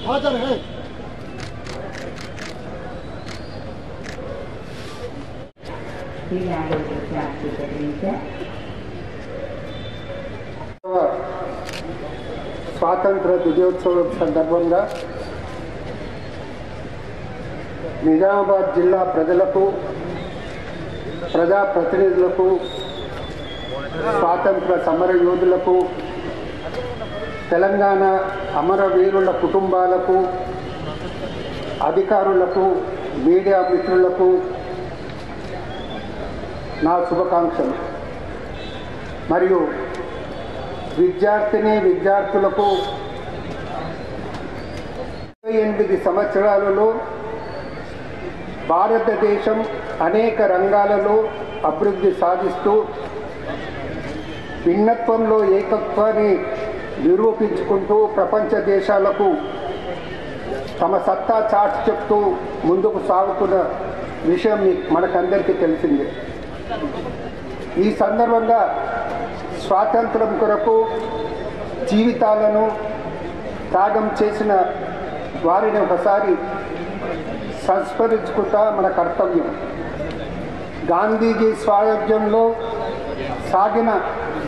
हाजिर है। స్వాతంత్ర దినోత్సవం సందర్భంగా నిజామాబాద్ జిల్లా ప్రజలకు, ప్రజాప్రతినిధులకు, స్వాతంత్ర సమర యోధులకు, తెలంగాణ అమరవీరుల కుటుంబాలకు, అధికారులకు, మీడియా మిత్రులకు నా శుభాకాంక్షలు. మరియు విద్యార్థులకు 28 సంవత్సరాలలో భారతదేశం అనేక రంగాలలో అభివృద్ధి సాధిస్తూ భిన్నత్వంలో ఏకత్వాన్ని నిరూపించుకుంటూ ప్రపంచ దేశాలకు తమ సత్తా చాటి చెప్తూ ముందుకు సాగుతున్న విషయం మనకందరికీ తెలిసిందే. ఈ సందర్భంగా స్వాతంత్రం కొరకు జీవితాలను త్యాగం చేసిన వారిని ఒకసారి సంస్మరించుకుంటా మన కర్తవ్యం. గాంధీజీ సారథ్యంలో సాగిన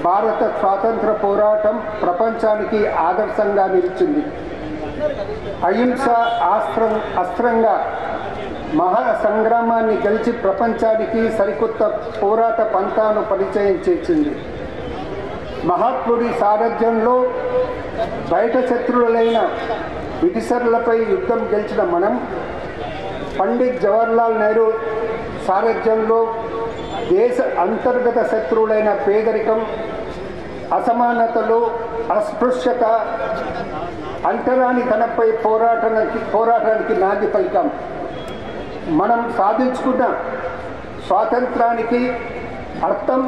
భారత స్వాతంత్ర పోరాటం ప్రపంచానికి ఆదర్శంగా నిలిచింది. అహింస అస్త్రంగా మహా సంగ్రామాన్ని గెలిచి ప్రపంచానికి సరికొత్త పోరాట పంథాను పరిచయం చేసింది. మహాత్ముడి సారథ్యంలో బయట శత్రువులైన బ్రిటిషర్లపై యుద్ధం గెలిచిన మనం, పండిత్ జవహర్లాల్ నెహ్రూ సారథ్యంలో దేశ అంతర్గత శత్రువులైన పేదరికం, అసమానతలు, అస్పృశ్యత, అంటరానితనంపై పోరాటానికి నాంది పలికాం. మనం సాధించుకున్న స్వాతంత్రానికి అర్థం,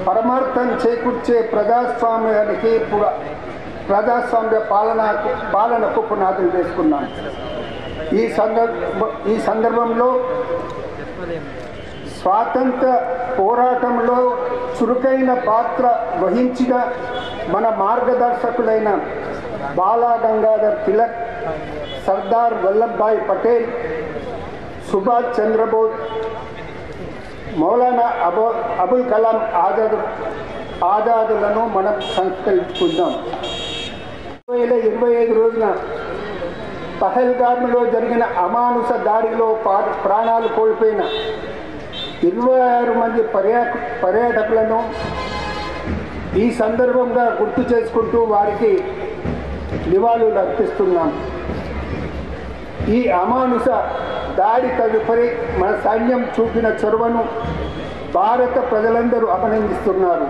పరమార్థం చేకూర్చే ప్రజాస్వామ్య పాలనకు పునాదులు వేసుకున్నాం. ఈ సందర్భంలో స్వాతంత్ర పోరాటంలో చురుకైన పాత్ర వహించిన మన మార్గదర్శకులైన బాలా గంగాధర్ తిలక్, సర్దార్ వల్లభాయ్ పటేల్, సుభాష్ చంద్రబోస్, మౌలానా అబుల్ కలాం ఆజాదులను మనం సంస్కరించుకుందాం. 2025 రోజున పహల్గామ్లో జరిగిన అమానుష దాడిలో ప్రాణాలు కోల్పోయిన 26 మంది పర్యాటకులను ఈ సందర్భంగా గుర్తు చేసుకుంటూ వారికి నివాళులు అర్పిస్తున్నాం. ఈ అమానుష దాడి తదుపరి మన సైన్యం చూపిన చొరవను భారత ప్రజలందరూ అభినందిస్తున్నారు.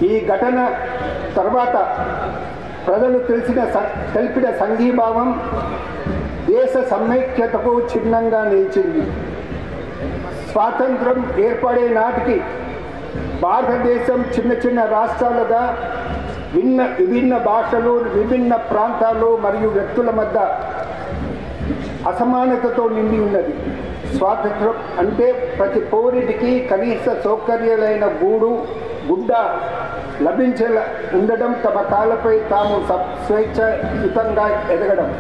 ఈ ఘటన తర్వాత ప్రజలు తెలిపిన సంఘీభావం దేశ సమైక్యతకు చిహ్నంగా నిలిచింది. స్వాతంత్రం ఏర్పడే నాటికి భారతదేశం చిన్న చిన్న రాష్ట్రాలుగా విభిన్న భాషలు, విభిన్న ప్రాంతాలు మరియు వ్యక్తుల మధ్య అసమానతతో నిండి ఉన్నది. స్వాతంత్రం అంటే ప్రతి పౌరుడికి కనీస సౌకర్యాలైన గుడ్డ లభించేలా ఉండడం, తమ కాళ్ళపై తాము స్వేచ్ఛయుతంగా ఎదగడం.